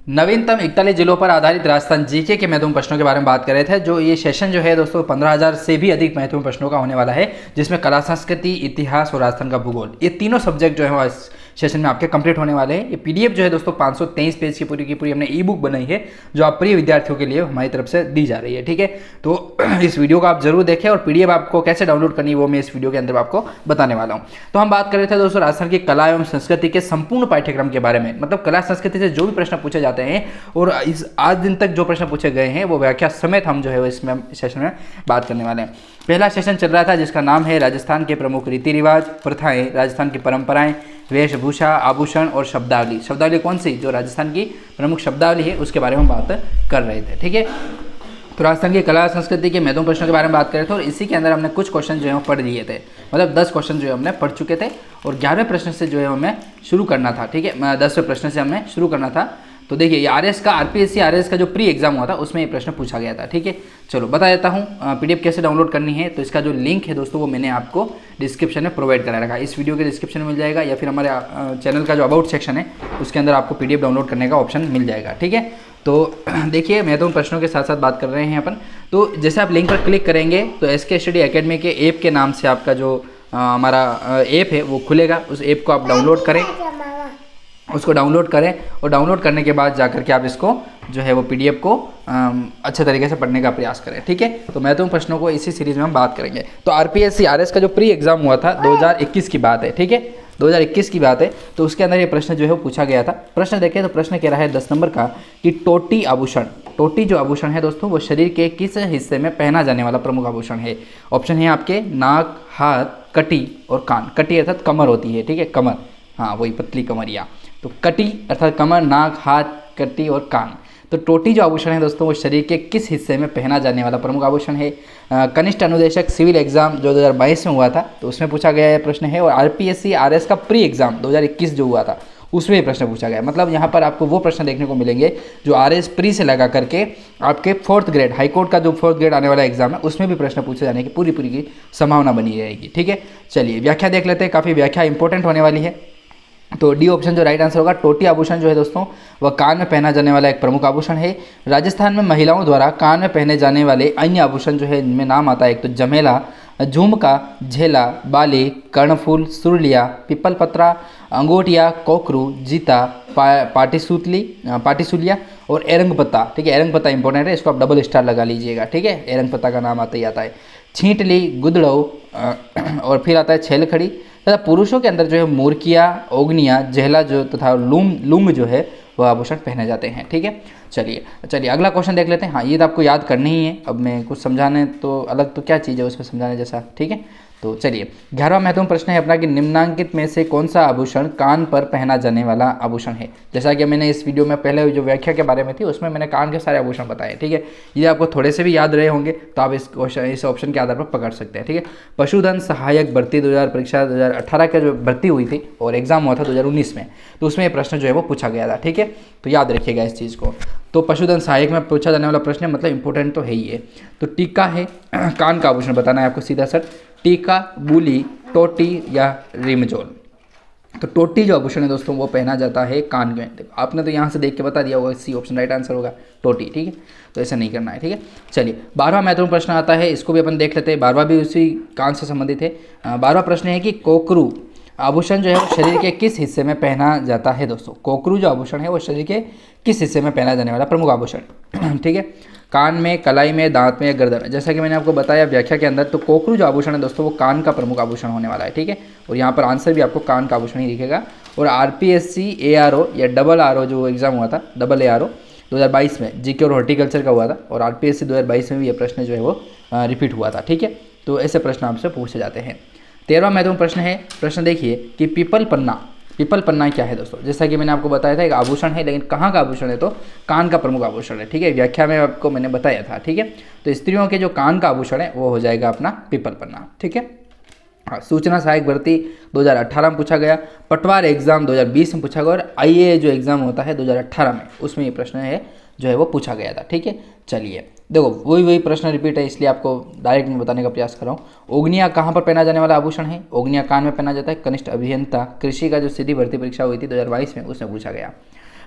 नवीनतम 41 जिलों पर आधारित राजस्थान जीके के महत्वपूर्ण प्रश्नों के बारे में बात कर रहे थे। जो ये सेशन जो है दोस्तों 15,000 से भी अधिक महत्वपूर्ण प्रश्नों का होने वाला है, जिसमें कला संस्कृति, इतिहास और राजस्थान का भूगोल, ये तीनों सब्जेक्ट जो है वो इस सेशन में आपके कंप्लीट होने वाले हैं। ये पीडीएफ जो है दोस्तों 523 पेज की पूरी हमने ई बुक बनाई है, जो आप प्रिय विद्यार्थियों के लिए हमारी तरफ से दी जा रही है। ठीक है, तो इस वीडियो को आप जरूर देखें और पीडीएफ आपको कैसे डाउनलोड करनी है वो मैं इस वीडियो के अंदर आपको बताने वाला हूँ। तो हम बात कर रहे थे दोस्तों राजस्थान की कला एवं संस्कृति के संपूर्ण पाठ्यक्रम के बारे में, मतलब कला संस्कृति से जो भी प्रश्न पूछे जाते हैं और इस आज दिन तक जो प्रश्न पूछे गए हैं वो व्याख्या समेत हम जो है वो इसमें सेशन में बात करने वाले हैं। पहला सेशन चल रहा था जिसका नाम है राजस्थान के प्रमुख रीति रिवाज, प्रथाएं, राजस्थान की परंपराएं, वेशभूषा, आभूषण और शब्दावली। शब्दावली कौन सी? जो राजस्थान की प्रमुख शब्दावली है उसके बारे में बात कर रहे थे। ठीक है, तो राजस्थान की कला संस्कृति के महत्वपूर्ण प्रश्नों के बारे में बात कर रहे थे और इसी के अंदर हमने कुछ क्वेश्चन जो है वो पढ़ लिए थे, मतलब 10 क्वेश्चन जो है हमने पढ़ चुके थे और 11वें प्रश्न से जो है हमें शुरू करना था। ठीक है, 10वें प्रश्न से हमें शुरू करना था। तो देखिए ये आरएस का आरपीएससी आरएस का जो प्री एग्जाम हुआ था उसमें ये प्रश्न पूछा गया था। ठीक है, चलो बता देता हूँ पीडीएफ कैसे डाउनलोड करनी है। तो इसका जो लिंक है दोस्तों वो मैंने आपको डिस्क्रिप्शन में प्रोवाइड करा रखा है, इस वीडियो के डिस्क्रिप्शन में मिल जाएगा या फिर हमारे चैनल का जो अबाउट सेक्शन है उसके अंदर आपको पीडीएफ डाउनलोड करने का ऑप्शन मिल जाएगा। ठीक है, तो देखिए महत्वपूर्ण प्रश्नों के साथ साथ बात कर रहे हैं अपन। तो जैसे आप लिंक पर क्लिक करेंगे तो एसके स्टडी एकेडमी के ऐप के नाम से आपका जो हमारा ऐप है वो खुलेगा। उस ऐप को आप डाउनलोड करें, उसको डाउनलोड करें और डाउनलोड करने के बाद जाकर के आप इसको जो है वो पीडीएफ को अच्छे तरीके से पढ़ने का प्रयास करें। ठीक है, तो महत्वपूर्ण प्रश्नों को इसी सीरीज में हम बात करेंगे। तो आरपीएससी आरएस का जो प्री एग्जाम हुआ था 2021 की बात है। ठीक है, 2021 की बात है, तो उसके अंदर ये प्रश्न जो है वो पूछा गया था। प्रश्न देखें तो प्रश्न कह रहा है 10 नंबर का कि टोटी आभूषण, टोटी जो आभूषण है दोस्तों वो शरीर के किस हिस्से में पहना जाने वाला प्रमुख आभूषण है? ऑप्शन है आपके नाक, हाथ, कटी और कान। कटी अर्थात कमर होती है। ठीक है, कमर, हाँ वही पतली कमरिया। तो कटी अर्थात कमर, नाक, हाथ, कटी और कान। तो टोटी जो आभूषण है दोस्तों वो शरीर के किस हिस्से में पहना जाने वाला प्रमुख आभूषण है? कनिष्ठ अनुदेशक सिविल एग्जाम जो 2022 में हुआ था तो उसमें पूछा गया ये प्रश्न है, और आरपीएससी आरएस का प्री एग्जाम 2021 जो हुआ था उसमें ये प्रश्न पूछा गया। मतलब यहाँ पर आपको वो प्रश्न देखने को मिलेंगे जो आरएस प्री से लगा करके आपके 4th ग्रेड हाईकोर्ट का जो 4th ग्रेड आने वाला एग्जाम है उसमें भी प्रश्न पूछे जाने की पूरी की संभावना बनी रहेगी। ठीक है, चलिए व्याख्या देख लेते हैं, काफ़ी व्याख्या इंपॉर्टेंट होने वाली है। तो डी ऑप्शन जो राइट आंसर होगा, टोटी आभूषण जो है दोस्तों वह कान में पहना जाने वाला एक प्रमुख आभूषण है। राजस्थान में महिलाओं द्वारा कान में पहने जाने वाले अन्य आभूषण जो है इनमें नाम आता है एक तो जमेला, झुमका, झेला, बाली, कर्णफूल, सुरलिया, पिपल पत्रा, अंगोटिया, कोकरू, जीता, पाटीसुलिया और एरंग पत्ता। ठीक है, एरंग पत्ता इंपॉर्टेंट है, इसको आप डबल स्टार लगा लीजिएगा। ठीक है, एरंग पत्ता का नाम आता ही आता है। छींटली, गुदड़ो और फिर आता है छेलखड़ी। तथा पुरुषों के अंदर जो है मूर्खिया, ओगनिया, जहला जो तथा लुंग जो है वह आभूषण पहने जाते हैं। ठीक है, चलिए अगला क्वेश्चन देख लेते हैं। हाँ ये तो आपको याद करनी ही है, अब मैं कुछ समझाने तो अलग तो क्या चीज़ है उसमें समझाने जैसा। ठीक है, तो चलिए 11वां महत्वपूर्ण प्रश्न है अपना कि निम्नांकित में से कौन सा आभूषण कान पर पहना जाने वाला आभूषण है? जैसा कि मैंने इस वीडियो में पहले जो व्याख्या के बारे में थी उसमें मैंने कान के सारे आभूषण बताए। ठीक है, ये आपको थोड़े से भी याद रहे होंगे तो आप इस ऑप्शन के आधार पर पकड़ सकते हैं। ठीक है, पशुधन सहायक भर्ती 2018 का जो भर्ती हुई थी और एग्जाम हुआ था 2019 में, तो उसमें ये प्रश्न जो है वो पूछा गया था। ठीक है, तो याद रखिएगा इस चीज़ को। तो पशुधन सहायक में पूछा जाने वाला प्रश्न है, मतलब इंपॉर्टेंट तो है ही है। तो टीका है कान का आभूषण बताना है आपको सीधा सर, टीका, बूली, टोटी या रिमजोल। तो टोटी जो आभूषण है दोस्तों वो पहना जाता है कान में। आपने तो यहाँ से देख के बता दिया होगा, सी ऑप्शन राइट आंसर होगा टोटी। ठीक है, तो ऐसा नहीं करना है। ठीक है, चलिए 12वां महत्वपूर्ण प्रश्न आता है, इसको भी अपन देख लेते हैं। 12वां भी उसी कान से संबंधित है। 12वां प्रश्न है कि कोकरू आभूषण जो है वो शरीर के किस हिस्से में पहना जाता है? दोस्तों कोकरू जो आभूषण है वो शरीर के किस हिस्से में पहना जाने वाला प्रमुख आभूषण? ठीक है, कान में, कलाई में, दांत में या गर्दन में? जैसा कि मैंने आपको बताया व्याख्या के अंदर, तो कोकरू जो आभूषण है दोस्तों वो कान का प्रमुख आभूषण होने वाला है। ठीक है, और यहाँ पर आंसर भी आपको कान का आभूषण ही दिखेगा। और आरपीएससी एआरओ या डबल आरओ जो एग्जाम हुआ था, डबल एआरओ 2022 में जीके और हॉर्टिकल्चर का हुआ था, और आरपीएससी 2022 में भी ये प्रश्न जो है वो रिपीट हुआ था। ठीक है, तो ऐसे प्रश्न आपसे पूछे जाते हैं। 13वां महत्वपूर्ण प्रश्न है, प्रश्न देखिए कि पीपल पन्ना क्या है दोस्तों? जैसा कि मैंने आपको बताया था एक आभूषण है, लेकिन कहाँ का आभूषण है? तो कान का प्रमुख आभूषण है। ठीक है, व्याख्या में आपको मैंने बताया था। ठीक है, तो स्त्रियों के जो कान का आभूषण है वो हो जाएगा अपना पीपल पन्ना। ठीक है, हाँ सूचना सहायक भर्ती 2018 में पूछा गया, पटवार एग्जाम 2020 में पूछा गया, और आईएए जो एग्जाम होता है 2018 में उसमें ये प्रश्न है जो है वो पूछा गया था। ठीक है, चलिए देखो वही प्रश्न रिपीट है, इसलिए आपको डायरेक्ट में बताने का प्रयास कर रहा हूँ। ओगनिया कहाँ पर पहना जाने वाला आभूषण है? ओगनिया कान में पहना जाता है। कनिष्ठ अभियंता कृषि का जो सीधी भर्ती परीक्षा हुई थी 2022 में उसमें पूछा गया।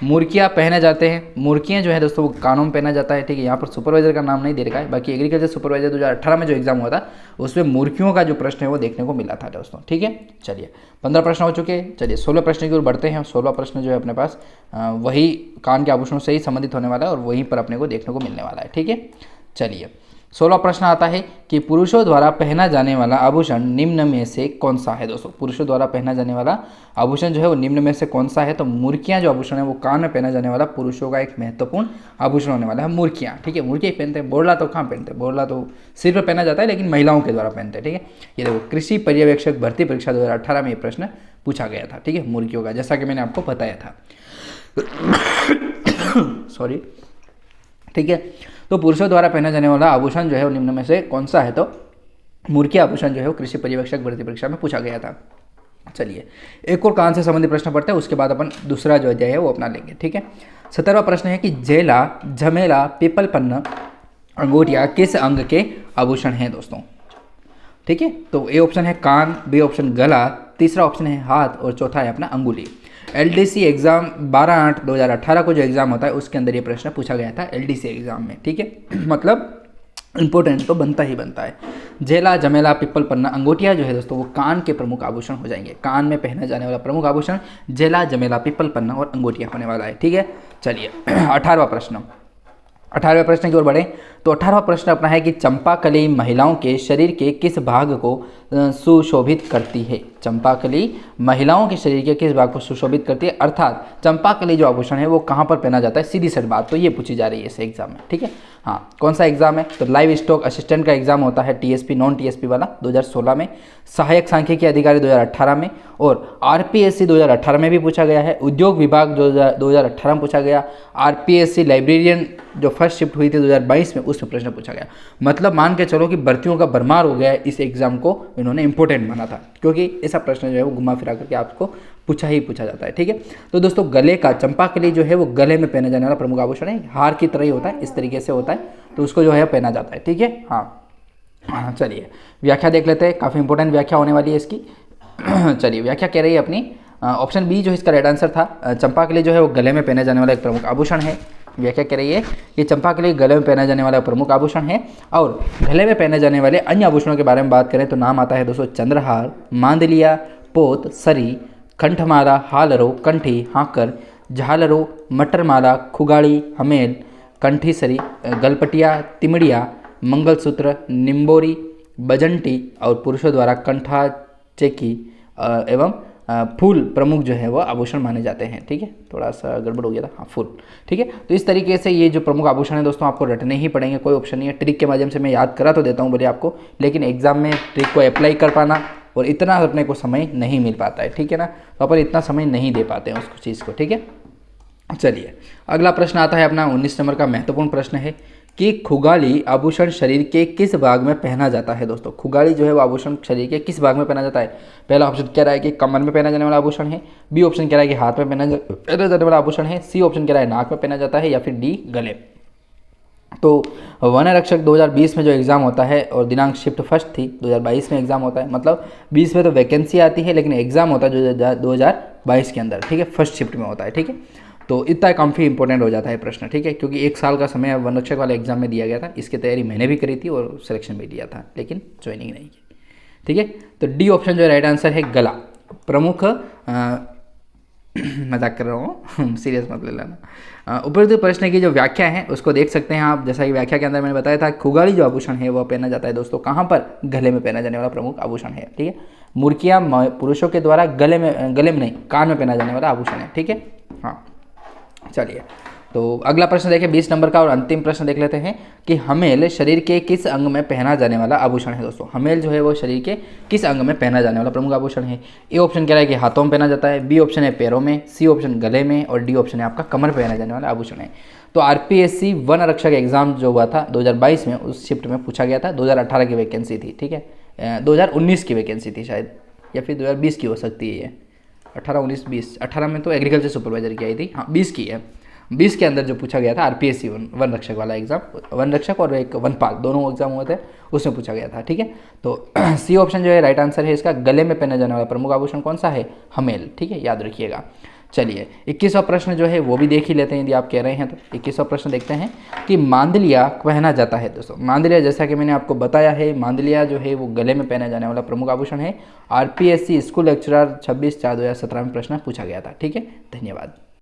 मुर्कियाँ पहने जाते हैं। मुर्कियाँ जो है दोस्तों वो कानों में पहना जाता है, ठीक है। यहाँ पर सुपरवाइजर का नाम नहीं दे रखा है, बाकी एग्रीकल्चर सुपरवाइजर 2018 में जो एग्जाम हुआ था उसमें मुर्कियों का जो प्रश्न है वो देखने को मिला था दोस्तों, ठीक है। चलिए 15 प्रश्न हो चुके हैं, चलिए 16 प्रश्न की ओर बढ़ते हैं। 16 प्रश्न जो है अपने पास वही कान के आभूषणों से ही संबंधित होने वाला है और वहीं पर अपने को देखने को मिलने वाला है, ठीक है। चलिए 16 प्रश्न आता है कि पुरुषों द्वारा पहना जाने वाला आभूषण निम्न में से कौन सा है। दोस्तों पुरुषों द्वारा पहना जाने वाला आभूषण जो है वो निम्न में से कौन सा है। तो मुर्कियाँ जो आभूषण है वो कान में पहना जाने वाला पुरुषों का एक महत्वपूर्ण आभूषण होने वाला है मुर्कियाँ, ठीक है। मुर्कियाँ पहनते हैं, बोरला तो कहाँ पहनते हैं, बोरला तो सिर पर पहना जाता है लेकिन महिलाओं के द्वारा पहनते हैं, ठीक है। ये देखो कृषि पर्यवेक्षक भर्ती परीक्षा 2018 में ये प्रश्न पूछा गया था, ठीक है, मुर्गियों का, जैसा कि मैंने आपको बताया था। सॉरी, ठीक है। तो पुरुषों द्वारा पहना जाने वाला आभूषण जो है वो निम्न में से कौन सा है। तो मुर्गी आभूषण जो है वो कृषि पर्यवेक्षक भर्ती परीक्षा में पूछा गया था। चलिए एक और कान से संबंधित प्रश्न पढ़ते हैं, उसके बाद अपन दूसरा जो अध्याय है वो अपना लेंगे, ठीक है। 17वां प्रश्न है कि जेला, झमेला, पीपल पन्ना, अंगूठिया किस अंग के आभूषण हैं दोस्तों, ठीक है। तो ए ऑप्शन है कान, बी ऑप्शन गला, तीसरा ऑप्शन है हाथ और चौथा है अपना अंगुली। एलडीसी एग्जाम 12/8/2018 को जो एग्जाम होता है उसके अंदर ये प्रश्न पूछा गया था एलडीसी एग्जाम में, ठीक है। मतलब इंपॉर्टेंट तो बनता ही बनता है। झेला, जमेला, पिप्पल पन्ना, अंगूठिया जो है दोस्तों वो कान के प्रमुख आभूषण हो जाएंगे। कान में पहना जाने वाला प्रमुख आभूषण झेला, जमेला, पिप्पल पन्ना और अंगूठिया होने वाला है, ठीक है। चलिए 18वां प्रश्न, 18वें प्रश्न की ओर बढ़े तो 18वां प्रश्न अपना है कि चंपाकली महिलाओं के शरीर के किस भाग को सुशोभित करती है। चंपाकली महिलाओं के शरीर के किस भाग को सुशोभित करती है, अर्थात चंपाकली जो आभूषण है वो कहाँ पर पहना जाता है, सीधी सी बात तो ये पूछी जा रही है इस एग्जाम में, ठीक है। हाँ, कौन सा एग्जाम है। तो लाइव स्टॉक असिस्टेंट का एग्जाम होता है टीएसपी नॉन टीएसपी वाला 2016 में, सहायक सांख्यिकी अधिकारी 2018 में और आरपीएससी 2018 में भी पूछा गया है। उद्योग विभाग 2018 में पूछा गया। आरपीएससी लाइब्रेरियन जो फर्स्ट शिफ्ट हुई थी 2022 में उसमें प्रश्न पूछा गया। मतलब मान के चलो कि भर्तियों का भरमार हो गया है, इस एग्जाम को इन्होंने इंपॉर्टेंट माना था क्योंकि ऐसा प्रश्न जो है वो घुमा फिरा करके आपको पूछा जाता है, ठीक है। तो दोस्तों गले का, चंपाकली जो है वो गले में पहने जाने वाला प्रमुख आभूषण है, हार की तरह ही होता है, इस तरीके से होता है, तो उसको जो है पहना जाता है, ठीक है। हाँ चलिए व्याख्या देख लेते हैं, काफ़ी इंपॉर्टेंट व्याख्या होने वाली है इसकी। चलिए व्याख्या कह रही है अपनी, ऑप्शन बी जो इसका राइट आंसर था, चंपाकली जो है वो गले में पहने जाने वाला एक प्रमुख आभूषण है। व्याख्या कह रही है कि चंपाकली गले में पहना जाने वाला प्रमुख आभूषण है। और गले में पहने जाने वाले अन्य आभूषणों के बारे में बात करें तो नाम आता है दोस्तों चंद्रहार, मांदलिया, पोत, सरी, कंठमाला, हालरो, कंठी, हाकर, झालरो, मटरमाला, खुगाड़ी, हमेल, कंठी सरी, गलपटिया, तिमड़िया, मंगलसूत्र, निम्बोरी, बजंटी और पुरुषों द्वारा कंठा, चेकी एवं फूल प्रमुख जो है वो आभूषण माने जाते हैं, ठीक है। थोड़ा सा गड़बड़ हो गया था, हाँ फूल, ठीक है। तो इस तरीके से ये जो प्रमुख आभूषण है दोस्तों आपको रटने ही पड़ेंगे, कोई ऑप्शन नहीं है। ट्रिक के माध्यम से मैं याद करा तो देता हूँ बोले आपको, लेकिन एग्जाम में ट्रिक को अप्लाई कर पाना और इतना अपने को समय नहीं मिल पाता है, ठीक है ना। तो अपन इतना समय नहीं दे पाते हैं उस चीज़ को, ठीक है। चलिए अगला प्रश्न आता है अपना 19 नंबर का महत्वपूर्ण प्रश्न है कि खुगाली आभूषण शरीर के किस भाग में पहना जाता है। दोस्तों खुगाली जो है वो आभूषण शरीर के किस भाग में पहना जाता है। पहला ऑप्शन कह रहा है कि कमर में पहना जाने वाला आभूषण है, बी ऑप्शन कह रहा है कि हाथ में पहना जाने वाला आभूषण है, सी ऑप्शन कह रहा है नाक में पहना जाता है या फिर डी गले। तो वन आरक्षक 2020 में जो एग्ज़ाम होता है और दिनांक शिफ्ट फर्स्ट थी 2022 में एग्ज़ाम होता है, मतलब 20 में तो वैकेंसी आती है लेकिन एग्ज़ाम होता है 2022 के अंदर, ठीक है, फर्स्ट शिफ्ट में होता है, ठीक है। तो इतना काफ़ी इंपॉर्टेंट हो जाता है प्रश्न, ठीक है, क्योंकि 1 साल का समय वन रक्षक वाले एग्जाम में दिया गया था। इसकी तैयारी मैंने भी करी थी और सिलेक्शन भी दिया था लेकिन ज्वाइनिंग नहीं की, ठीक है। तो डी ऑप्शन जो राइट आंसर है गला प्रमुख, मजाक कर रहा हूँ, सीरियस मत ले लेना। उपरोक्त प्रश्न की जो व्याख्या है उसको देख सकते हैं आप। जैसा कि व्याख्या के अंदर मैंने बताया था, खुगाली जो आभूषण है वो पहना जाता है दोस्तों कहाँ पर, गले में पहना जाने वाला प्रमुख आभूषण है, ठीक है। मुर्कियाँ पुरुषों के द्वारा गले में नहीं कान में पहना जाने वाला आभूषण है, ठीक है। हाँ चलिए तो अगला प्रश्न देखें 20 नंबर का और अंतिम प्रश्न देख लेते हैं कि हमेल शरीर के किस अंग में पहना जाने वाला आभूषण है। दोस्तों हमेल जो है वो शरीर के किस अंग में पहना जाने वाला प्रमुख आभूषण है। ए ऑप्शन कह रहा है कि हाथों में पहना जाता है, बी ऑप्शन है पैरों में, सी ऑप्शन गले में और डी ऑप्शन है आपका कमर में पहना जाने वाला आभूषण है। तो आरपीएससी वन आरक्षक एग्जाम जो हुआ था 2022 में उस शिफ्ट में पूछा गया था। 2018 की वैकेंसी थी, ठीक है, 2019 की वैकेंसी थी शायद या फिर 2020 की हो सकती है, ये 18, 19, 20, 18 में तो एग्रीकल्चर सुपरवाइजर की आई थी, हाँ 20 की है। 20 के अंदर जो पूछा गया था आरपीएससी वन रक्षक वाला एग्जाम, वन रक्षक और एक वनपाल दोनों एग्जाम हुए थे, उसमें पूछा गया था, ठीक है। तो सी ऑप्शन जो है राइट आंसर है इसका, गले में पहना जाने वाला प्रमुख आभूषण कौन सा है, हमेल, ठीक है, याद रखिएगा। चलिए 21वां प्रश्न जो है वो भी देख ही लेते हैं, यदि आप कह रहे हैं तो 21वां प्रश्न देखते हैं कि मांदलिया पहना जाता है। दोस्तों मांदलिया, जैसा कि मैंने आपको बताया है, मांदलिया जो है वो गले में पहना जाने वाला प्रमुख आभूषण है। आरपीएससी स्कूल लेक्चरर 26/4/2017 में प्रश्न पूछा गया था। ठीक है, धन्यवाद।